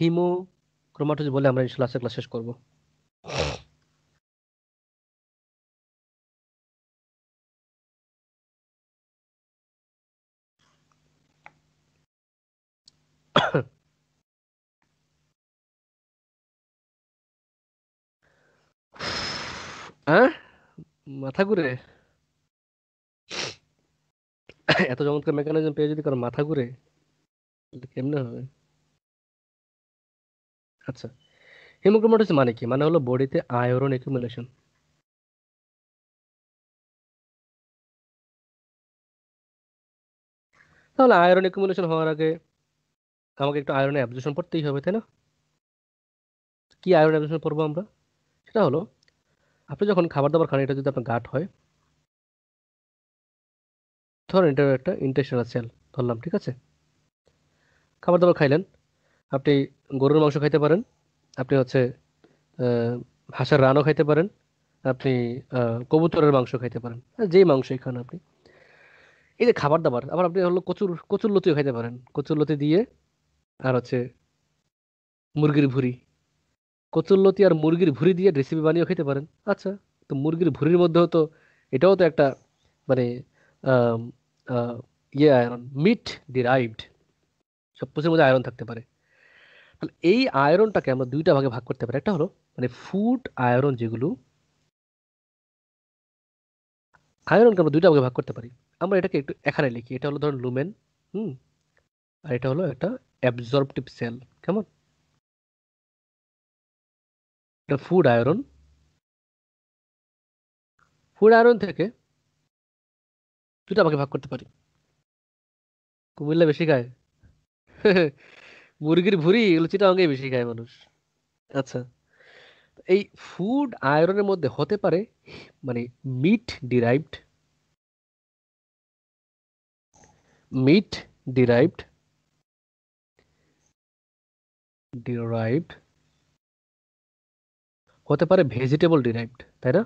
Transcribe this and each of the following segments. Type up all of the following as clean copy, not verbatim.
হিমোক্রোমাটোজ বলে আমরা ইনশাআল্লাহ আজকে ক্লাস শেষ করব। হ্যাঁ, মাথা ঘুরে? এত চমৎকার মেকানিজম পেয়ে যদি কারো মাথা ঘুরে, তাহলে কেমনে হবে? আচ্ছা, হিমোক্রোমাটোস মানে কি? মানে হলো বডিতে আয়রন একুমুলেশন। তাহলে আয়রন একুমুলেশন হওয়ার আগে আমাকে একটু আয়রনের অ্যাবজর্পশন পড়তেই হবে, তাই না? কি আয়রন অ্যাবজর্পশন পড়বো আমরা? সেটা হলো, আপনি যখন খাবার দাবার খান, এটা যদি আপনার গাট হয়, ধরেন এটা একটা ইন্টেস্টিনাল সেল ধরলাম, ঠিক আছে? খাবার দাবার খাইলেন, আপনি গরুর মাংস খাইতে পারেন, আপনি হচ্ছে আহ, হাঁসের রানও খাইতে পারেন, আপনি কবুতরের মাংস খাইতে পারেন, যেই মাংসই খান আপনি। এই যে খাবার দাবার, আবার আপনি হলো কচুর কচুর লতিও খাইতে পারেন, কচুর লতি দিয়ে, আর হচ্ছে মুরগির ভুঁড়ি, কচুরলতি আর মুরগির ভুঁড়ি দিয়ে রেসিপি বানিয়েও খেতে পারেন। আচ্ছা, তো মুরগির ভুঁড়ির মধ্যেও তো, এটাও তো একটা মানে আম, আহ, আয়রন, মিট ডিরাইভড, সব কিছুর মধ্যে আয়রন থাকতে পারে। তাহলে এই আয়রনটাকে আমরা দুইটা ভাগে ভাগ করতে পারি। একটা হলো মানে ফুড আয়রন, যেগুলো আয়রনকে আমরা দুইটা ভাগে ভাগ করতে পারি। আমরা এটাকে একটু এখানে লিখি, এটা হলো ধরুন লুমেন, হুম, আর এটা হলো একটা অ্যাবজর্পটিভ সেল। কেমন? এটা ফুড আয়রন, ফুড আয়রন থেকে দুইটা ভাগে ভাগ করতে পারি। কুমিল্লা বেশি খায়? মুরগির ভুঁড়ি এগুলো চিটাগাঙ্গেই বেশি খায় মানুষ। আচ্ছা, এই ফুড আয়রনের মধ্যে হতে পারে মানে meat derived, meat derived, derived হতে পারে ভেজিটেবল ডিরাইভড, তাই না?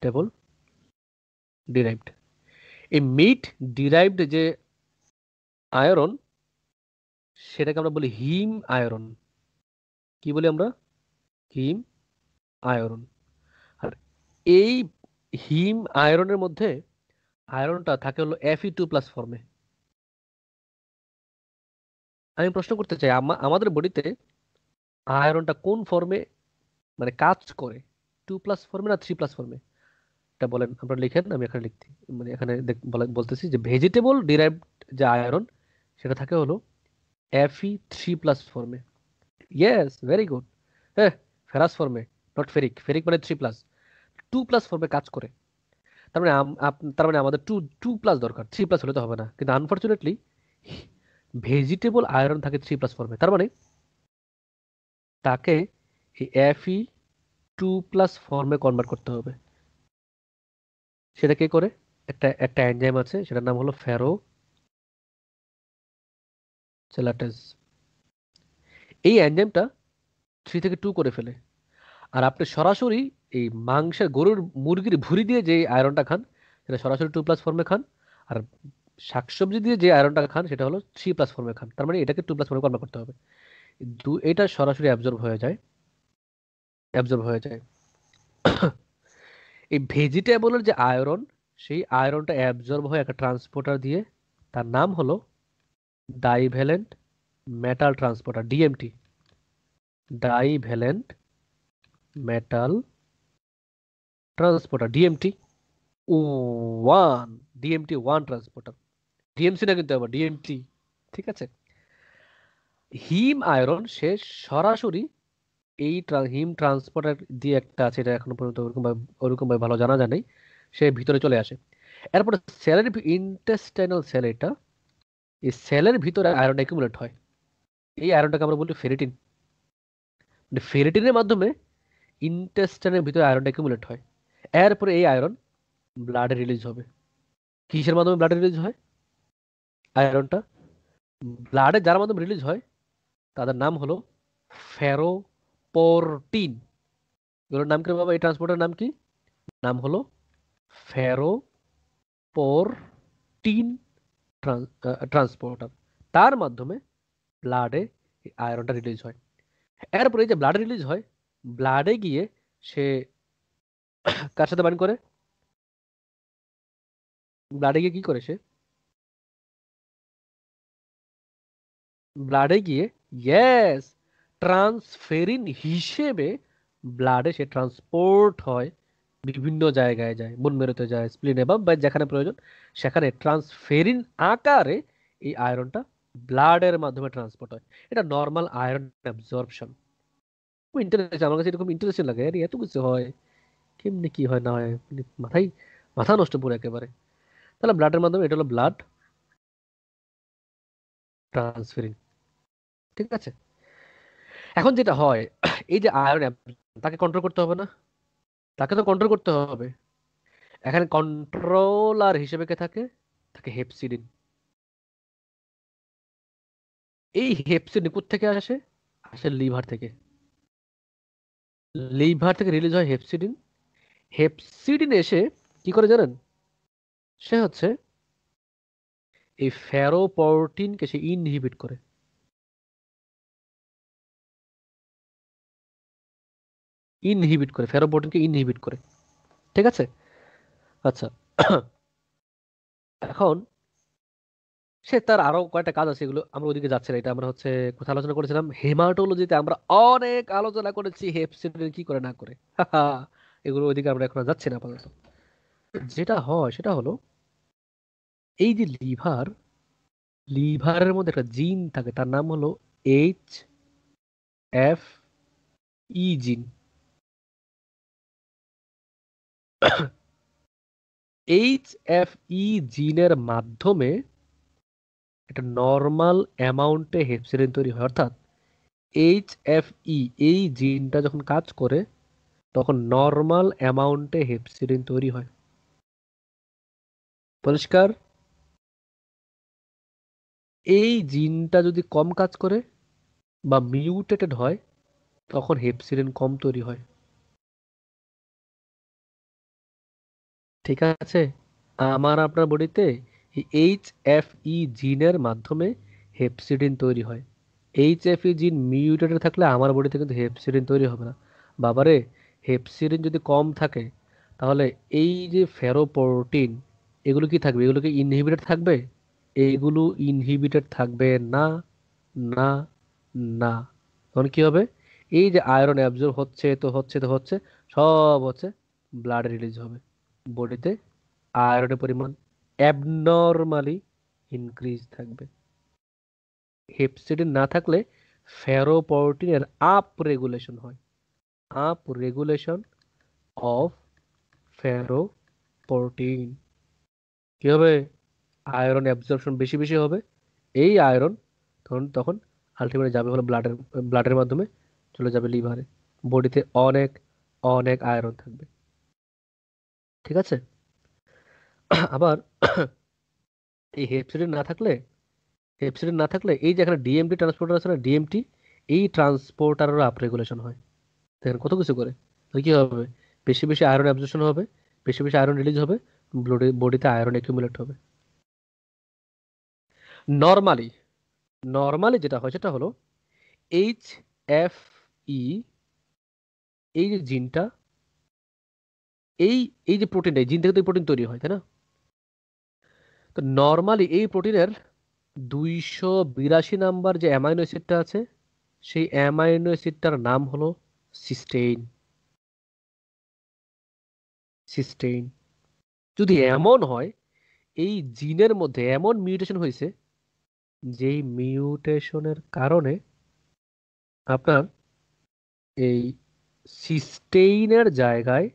টেবল ডিরাইভড, এই মিট ডিরাইভড যে আয়রন, সেটাকে আমরা বলি হিম আয়রন। কি বলি আমরা? হিম আয়রন। আর এই হিম আয়রনের মধ্যে আয়রনটা থাকে হলো Fe2+ ফর্মে। আমি প্রশ্ন করতে চাই, আমাদের বডিতে আয়রনটা কোন ফর্মে মানে কাজ করে? 2+ ফর্মে না 3+ ফর্মে? এটা বলেন, আপনারা লিখেন, আমি এখানে লিখছি। মানে এখানে বলতেছি যে ভেজিটেবল ডিরাইভড যে আয়রন, সেটা থাকে হলো Fe3+ ফর্মে। Yes, very good. হ্যাঁ, ফেরাস ফর্মে, নট ফেরিক। ফেরিক মানে 3+, 2+ ফর্মে কাজ করে। তার মানে তার মানে আমাদের টু টু প্লাস দরকার, 3+ হলে তো হবে না। কিন্তু আনফরচুনেটলি ভেজিটেবল আয়রন থাকে 3+ ফর্মে। তার মানে তাকে এই Fe2+ ফর্মে কনভার্ট করতে হবে। সেটা কে করে? একটা একটা এনজাইম আছে, সেটার নাম হলো ফেরো চেলাটেজ। এই এনজাইমটা 3 থেকে 2 করে ফেলে। আর আপনি সরাসরি এই মাংসের গরুর মুরগির ভুঁড়ি দিয়ে যে আয়রনটা খান, সেটা সরাসরি 2+ ফর্মে খান। আর শাকসবজি দিয়ে যে আয়রনটা খান, সেটা হলো 3+ ফর্মে খান। তার মানে এটাকে 2+ ফর্মে কনভার্ট করতে হবে। এটা সরাসরি অ্যাবজর্ব হয়ে যায়, অ্যাবজর্ব হয়ে যায়। এই ভেজিটেবলের যে আয়রন, সেই আয়রনটা অ্যাবজর্ব হয়ে একটা ট্রান্সপোর্টার দিয়ে, তার নাম হলো divalent metal transporter, DMT, divalent metal transporter, DMT one, DMT 1 transporter, DMC না কিন্তু, আবার ডিএমটি। ঠিক আছে? হিম আয়রন সে সরাসরি এই হিম ট্রান্সপোর্টার দিয়ে একটা আছে, এটা এখনো পর্যন্ত ওরকম ভাবে ভালো জানা যায় নাই, সে ভিতরে চলে আসে। এরপরে সেলের ইন্টেস্টাইনাল সেল, এটা এই সেলের ভিতরে আয়রন অ্যাকুমুলেট হয়। এই আয়রনটাকে আমরা বলি ফেরিটিন। মানে ফেরিটিনের মাধ্যমে ইন্টেস্টাইনের ভিতরে আয়রন অ্যাকুমুলেট হয়। এরপরে এই আয়রন ব্লাডে রিলিজ হবে। কিসের মাধ্যমে ব্লাডে রিলিজ হয় আয়রনটা? ব্লাডে যার মাধ্যমে রিলিজ হয়, তাদের নাম হলো ফেরোপোরটিন। এগুলোর নাম কি রে বাবা? এই ট্রান্সপোর্টের নাম কি? নাম হলো ফেরোপোরটিন ট্রান্সপোর্টার। তার মাধ্যমে ব্লাডে আয়রনটা রিলিজ হয়। এরপরে এই যে ব্লাডে রিলিজ হয়, ব্লাডে গিয়ে সে কার সাথে বাইন্ড করে, ব্লাডে গিয়ে কি করে সে, ব্লাডে গিয়ে, ইয়েস, ট্রান্সফেরিন হিসেবে ব্লাডে সে ট্রান্সপোর্ট হয়, বিভিন্ন জায়গায় যায়, বোন মেরুতে যায়, স্প্লিনে বা যেখানে প্রয়োজন সেখানে ট্রান্সফেরিন আকারে এই আয়রনটা ব্লাডের মাধ্যমে ট্রান্সপোর্ট হয়। এটা নর্মাল আয়রন অ্যাবজর্পশন। ইন্টারেস্ট, আমার কাছে এরকম ইন্টারেস্টিং লাগে, আরে এত কিছু হয়, কেমনি কি হয় না হয়, মানে মাথা নষ্ট পুরো একেবারে। তাহলে ব্লাডের মাধ্যমে, এটা হলো ব্লাড ট্রান্সফেরিন, ঠিক আছে। এখন যেটা হয়, এই যে আয়রন, তাকে কন্ট্রোল করতে হবে না, তাকে তো কন্ট্রোল করতে হবে। এখানে কন্ট্রোলার হিসেবে কে থাকে, থাকে হেপসিডিন। এই হেপসিডিন কোথা থেকে আসে, আসে লিভার থেকে। লিভার থেকে রিলিজ হয় হেপসিডিন। হেপসিডিন এসে কি করে জানেন, সে হচ্ছে এই ফেরোপরটিনকে সে ইনহিবিট করে। ইনহিবিট করে, ফেরোপরটিনকে ইনহিবিট করে, ঠিক আছে। আচ্ছা, এখন সে তার আরো কয়েকটা কাজ আছে, এগুলো আমরা ওদিকে যাচ্ছি না। এটা আমরা হচ্ছে কোথায় আলোচনা করেছিলাম, হেমাটোলজিতে আমরা অনেক আলোচনা করেছি হেপসিডিন কি করে না করে। এগুলো ওইদিকে আমরা এখন আর যাচ্ছি না আপাতত। যেটা হয় সেটা হলো, এই যে লিভারের মধ্যে একটা জিন থাকে, তার নাম হলো HFE জিন। HFE জিনের মাধ্যমে একটা নর্মাল অ্যামাউন্টে হেপসিডিন তৈরি হয়। অর্থাৎ HFE এই জিনটা যখন কাজ করে, তখন নর্মাল অ্যামাউন্টে হেপসিডিন তৈরি হয়। পরিষ্কার? এই জিনটা যদি কম কাজ করে বা মিউটেটেড হয়, তখন হেপসিডিন কম তৈরি হয়, ঠিক আছে। আমার আপনার বডিতে HFE জিনের মাধ্যমে হেপসিডিন তৈরি হয়। HFE জিন মিউটেটেড থাকলে আমার বডিতে কিন্তু হেপসিডিন তৈরি হবে না। বাবারে, হেপসিডিন যদি কম থাকে, তাহলে এই যে ফেরোপোরটিন, এগুলো কি থাকবে, এগুলো কি ইনহিবিটেড থাকবে? এইগুলো ইনহিবিটেড থাকবে না, না, না। তখন কি হবে, এই যে আয়রন অ্যাবজর্ব হচ্ছে তো হচ্ছে তো হচ্ছে, সব হচ্ছে ব্লাডে রিলিজ হবে, বডিতে আয়রনের পরিমাণ অ্যাবনর্মালি ইনক্রিজ থাকবে। হেপসিডিন না থাকলে ফেরোপরটিনের আপ রেগুলেশন হয়, আপ রেগুলেশন অফ ফেরোপরটিন। কি হবে, আয়রন অ্যাবজর্পশন বেশি বেশি হবে। এই আয়রন তখন তখন আলটিমেটলি যাবে হলো ব্লাডের মাধ্যমে চলে যাবে লিভারে। বডিতে অনেক অনেক আয়রন থাকবে, ঠিক আছে। আবার এই হেপসিডিন না থাকলে এই যে এখানে ডিএমটি ট্রান্সপোর্টার আছে না, ডিএমটি, এই ট্রান্সপোর্টারেরও আপ রেগুলেশন হয়। দেখেন কত কিছু করে। তাহলে কি হবে, বেশি বেশি আয়রন অ্যাবজর্পশন হবে, বেশি বেশি আয়রন রিলিজ হবে, বডিতে আয়রন একিউমুলেট হবে। নর্মালি নর্মালি যেটা হয় সেটা হলো, HFE এই যে জিনটা, এই এই যে প্রোটিনটা, এই জিন থেকে তো প্রোটিন তৈরি হয়, তাই না। তো নর্মালি এই প্রোটিনের 282 নাম্বার যে অ্যামাইনো অ্যাসিডটা আছে, সেই অ্যামাইনো অ্যাসিডটার নাম হলো সিস্টেইন। সিস্টেইন। যদি এমন হয়, এই জিনের মধ্যে এমন মিউটেশন হয়েছে, যেই মিউটেশনের কারণে আপনার এই সিস্টেইনের জায়গায়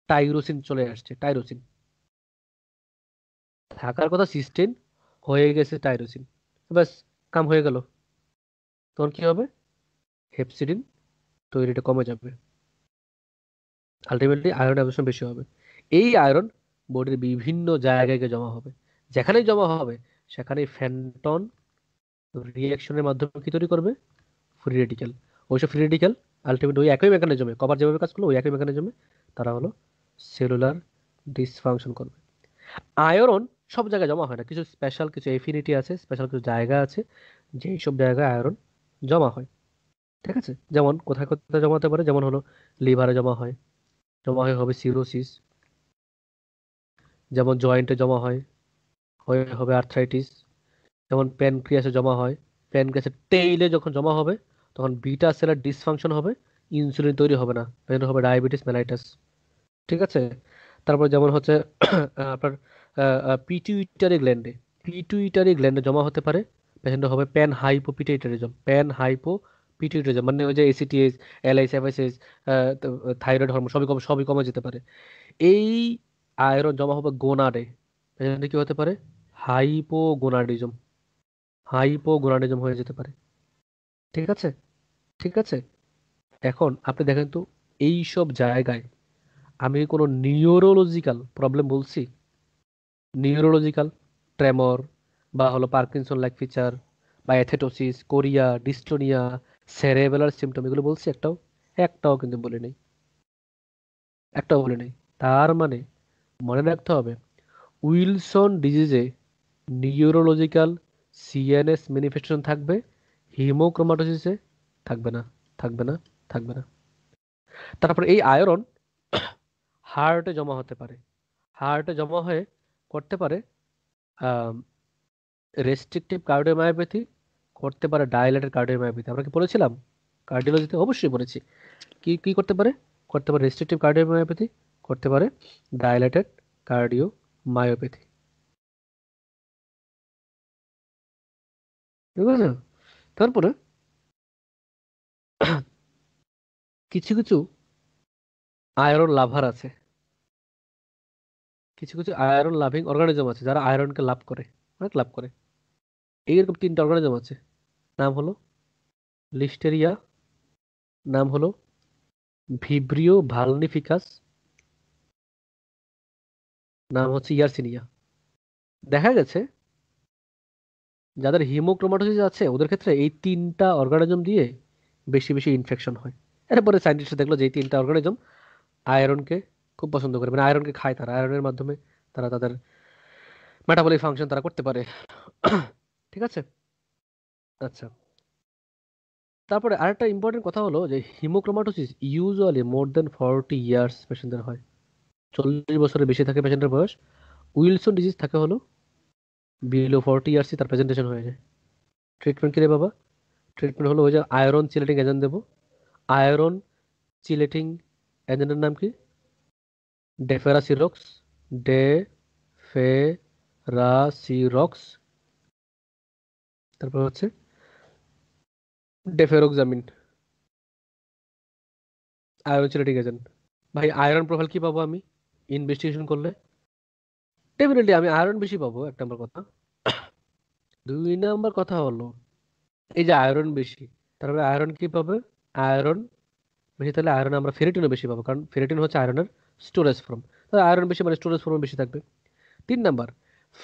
টাইরোসিন চলে আসছে, টাইরোসিন থাকার কথা সিস্টেইন, হয়ে গেছে টাইরোসিন, ব্যাস, কাম হয়ে গেল। তখন কি হবে, হেপসিডিন তৈরিটা কমে যাবে, আলটিমেটলি আয়রন অ্যাবজর্পশন বেশি হবে। এই আয়রন বডির বিভিন্ন জায়গায় গিয়ে জমা হবে, যেখানেই জমা হবে সেখানেই ফ্যান্টন রিঅ্যাকশনের মাধ্যমে কি তৈরি করবে, ফ্রি রেডিক্যাল। ওইসব ফ্রি রেডিক্যাল আলটিমেট ওই একই মেকানিজমে, কপার যেভাবে কাজ করলো ওই একই মেকানিজমে তারা হলো সেলুলার ডিসফাংশন করবে। আয়রন সব জায়গায় জমা হয় না, কিছু স্পেশাল কিছু এফিনিটি আছে, স্পেশাল কিছু জায়গা আছে যেই সব জায়গায় আয়রন জমা হয়। ঠিক আছে, যেমন কোথায় কোথায় জমা হতে পারে, যেমন হলো লিভারে জমা হয়, জমা হয়ে হবে সিরোসিস, যেমন জয়েন্টে জমা হয়, হয়ে হবে আর্থ্রাইটিস, যেমন প্যানক্রিয়াসে জমা হয়, প্যানক্রিয়াসের টেইলে যখন জমা হবে তখন বিটা সেলের ডিসফাংশন হবে, ইনসুলিন তৈরি হবে না, এজন্য হবে ডায়াবেটিস মেলাইটাস। ঠিক আছে, তারপর যেমন হচ্ছে আপনার পিটুইটারি গ্ল্যান্ডে, পিটুইটারি গ্ল্যান্ডে জমা হতে পারে, পেশেন্ট হবে প্যান হাইপোপিটুইটারিজম, প্যান হাইপো পিটুইটারিজম, মানে ওই যে এসিটিএস, এলআইস, এফএসএস, থাইরয়েড হরমোন সবই কমে যেতে পারে। এই আয়রন জমা হবে গোনাডে, পেশেন্টে কি হতে পারে, হাইপোগোনাডিজম, হাইপোগোনাডিজম হয়ে যেতে পারে। ঠিক আছে, ঠিক আছে। এখন আপনি দেখেন তো, এই সব জায়গায় আমি কোনো নিউরোলজিক্যাল প্রবলেম বলছি? নিউরোলজিক্যাল, ট্রেমর, বা হলো পার্কিনসন লাইক ফিচার, বা অ্যাথেটোসিস, কোরিয়া, ডিস্টোনিয়া, সেরেবেলার সিমটম, এগুলো বলছি একটাও? একটাও কিন্তু বলি নাই, একটাও বলি নাই। তার মানে মনে রাখতে হবে, উইলসন ডিজিজে নিউরোলজিক্যাল সিএনএস ম্যানিফেস্টেশন থাকবে, হিমোক্রোমাটোসিসে থাকবে না, থাকবে না, থাকবে না। তারপর এই আয়রন হার্টে জমা হতে পারে, হার্টে জমা হয়ে করতে পারে রেস্ট্রিকটিভ কার্ডিওমায়োপ্যাথি, করতে পারে ডাইলেটেড কার্ডিওমায়োপ্যাথি। আমরা কি বলেছিলাম? কার্ডিওলজিতে অবশ্যই বলেছি। কি কি করতে পারে? করতে পারে রেস্ট্রিকটিভ কার্ডিওমায়োপ্যাথি, করতে পারে ডাইলেটেড কার্ডিওমায়োপ্যাথি। ঠিক আছে, তারপরে কিছু কিছু আয়রন লাভার আছে, কিছু কিছু আয়রন লাভিং অর্গানিজম আছে যারা আয়রনকে লাভ করে, অনেক লাভ করে। এইরকম তিনটা অর্গানিজম আছে, নাম হলো লিস্টেরিয়া, নাম হলো ভিব্রিও ভালনিফিকাস, নাম হচ্ছে ইয়ারসিনিয়া। দেখা গেছে যাদের হিমোক্রোমাটোসিস আছে ওদের ক্ষেত্রে এই তিনটা অর্গানিজম দিয়ে বেশি বেশি ইনফেকশন হয়। এরপরে সায়েন্টিস্ট দেখলো যে এই তিনটা অর্গানিজম আয়রনকে খুব পছন্দ করে, মানে আয়রনকে খায়, তারা আয়রনের মাধ্যমে তারা তাদের মেটাবলিক ফাংশন তারা করতে পারে। ঠিক আছে, আচ্ছা। তারপরে আরেকটা ইম্পর্টেন্ট কথা হলো যে হিমোক্রোমাটোসিস ইউজুয়ালি মোর দেন 40 ইয়ার্স পেশেন্টদের হয়, 40 বছরের বেশি থাকে পেশেন্টের বয়স। উইলসন ডিজিজ থাকে হলো বিলো 40 ইয়ার্সই তার প্রেজেন্টেশন হয়ে যায়। ট্রিটমেন্ট কি রে বাবা? ট্রিটমেন্ট হলো ওই যে আয়রন চিলেটিং এজেন্ট দেবো। আয়রন চিলেটিং এজেন্টের নাম কি? ডেফেরাসিরক্স, ডেফেরাসিরক্স। তারপর হচ্ছে ডেফেরোক্সামিন, আয়রন চিলেটিং এজেন্ট। ভাই আয়রন প্রোফাইল কি পাবো আমি ইনভেস্টিগেশন করলে? ডেফিনেটলি আমি আয়রন বেশি পাবো, এক নম্বর কথা। দুই নাম্বার কথা হলো এই যে আয়রন বেশি, তারপরে আয়রন কি পাবে? আয়রন বেশি, তাহলে আয়রন আমরা ফেরিটিনও বেশি পাবো, কারণ ফেরিটিন হচ্ছে আয়রনের স্টোরেজ ফর্ম। তাহলে আয়রন বেশি মানে স্টোরেজ ফর্ম বেশি থাকবে। তিন নাম্বার,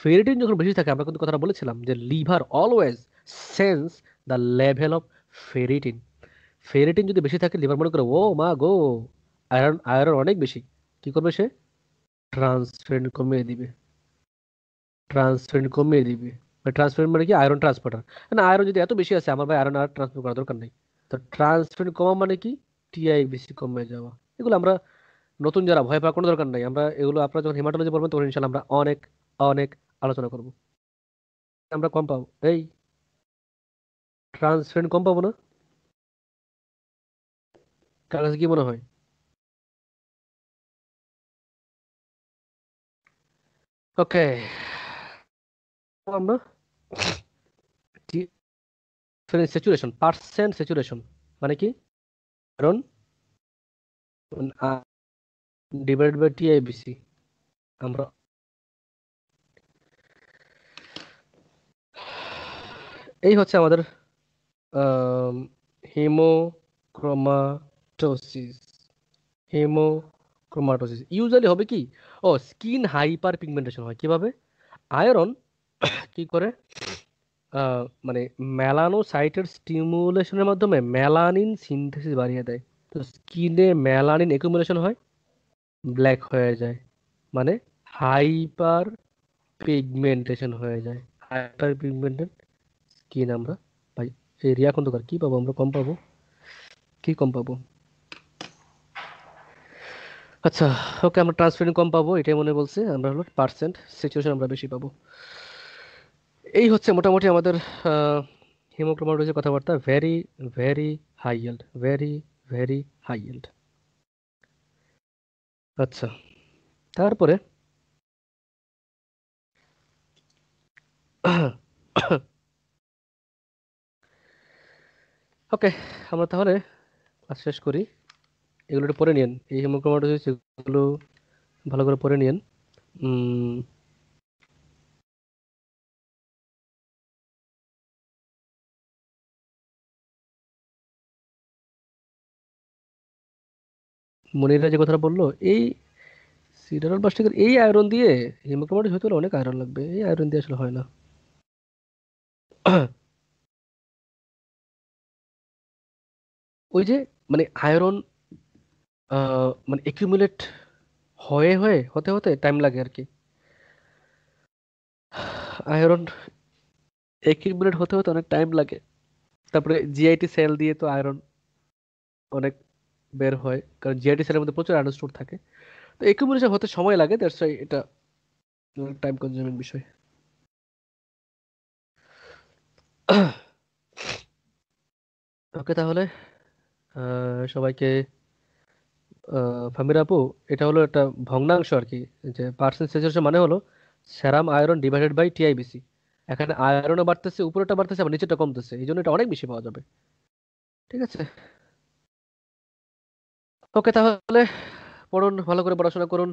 ফেরিটিন যখন বেশি থাকে, আমরা কিন্তু কথাটা বলেছিলাম যে liver always sense the level of ferritin. Ferritin যদি বেশি থাকে লিভার মনে করে ও মা গো, আয়রন আয়রন অনেক বেশি, কি করবে সে? ট্রান্সফারেন্ট কমিয়ে দিবে, ট্রান্সফারেন্ট কমিয়ে দিবে। ট্রান্সফারেন্ট মানে কি? Iron transporter. না, আয়রন যদি এত বেশি আছে আমার ভাই আয়রন আর ট্রান্সফার করার দরকার নেই। তো ট্রান্সফারেন্ট কমা মানে কি? টিআই বেশি কমে যাওয়া। এগুলো আমরা নতুন যারা ভয় পাওয়ার কোনো দরকার নাই, আমরা এগুলো আপনারা যখন হেমাটোলজি পড়বেন তখন ইনশাল্লাহ আমরা অনেক অনেক আলোচনা করব। আমরা কম পাবো এই ট্রান্সফারেন্ট কম পাবো না? কার কাছে কি মনে হয়? ওকে, আমরা স্যাচুরেশন, পার্সেন্ট স্যাচুরেশন মানে কি? কারণ ডিভাইড বাই টিআইবিসি আমরা এই হচ্ছে আমাদের হিমোক্রোমাটোসিস। হিমোক্রোমাটোসিস ইউজুয়ালি হবে কি? ও, স্কিন হাইপার পিগমেন্টেশন হয় কিভাবে? আয়রন কি করে? মানে মেলানোসাইটের স্টিমুলেশনের মাধ্যমে মেলানিন সিনথেসিস বাড়িয়ে দেয়। তো স্কিনে মেলানিন একুমুলেশন হয়, ব্ল্যাক হয়ে যায়, মানে হাইপার পিগমেন্টেশন হয়ে যায়, হাইপার পিগমেন্টেড স্কিন আমরা পাই। এই রিয়া খন্দকার কি পাবো আমরা? কম পাবো, কি কম পাবো? আচ্ছা, ওকে, আমরা ট্রান্সফারিং কম পাবো এটাই মনে বলছে, আমরা হলো পার্সেন্ট সিচুয়েশন আমরা বেশি পাবো। এই হচ্ছে মোটামুটি আমাদের হিমোক্রোমাটোলজির কথাবার্তা। Very very high yield, very very high yield। আচ্ছা, তারপরে ওকে, আমরা তাহলে ক্লাস শেষ করি। এগুলো একটু পড়ে নিন, এই হিমোক্রোমাটোলজি এগুলো ভালো করে পড়ে নিন। উম, মনিরা যে কথাটা বললো, এই সিডারল বাস্টিকের এই আয়রন দিয়ে হিমোক্রোমাটোলজি হতে হলে অনেক আয়রন লাগবে, এই আয়রন দিয়ে আসলে হয় না। ওই যে মানে আয়রন মানে একিউমুলেট হয়ে হয়ে হতে হতে টাইম লাগে আর কি। আয়রন একিউমুলেট হতে হতে অনেক টাইম লাগে। তারপরে জিআইটি সেল দিয়ে তো আয়রন অনেক বের হয়, কারণ জিআইটি সেলের মধ্যে প্রচুর আয়রন স্টোর থাকে। তো একিউমুলেশন হতে সময় লাগে, দ্যাটস ওয়াই এটা টাইম কনজিউমিং বিষয়। ওকে, তাহলে সবাইকে ফামির আপু, এটা হলো একটা ভগ্নাংশ আর কি, যে পার্সেন্ট স্যাচুরেশন মানে হলো serum iron divided by TIBC. এখানে আয়রনও বাড়তেছে, উপরেটা বাড়তেছে, আবার নিচেটা কমতেছে, এই জন্য এটা অনেক বেশি পাওয়া যাবে। ঠিক আছে, ওকে তাহলে পড়ুন, ভালো করে পড়াশোনা করুন।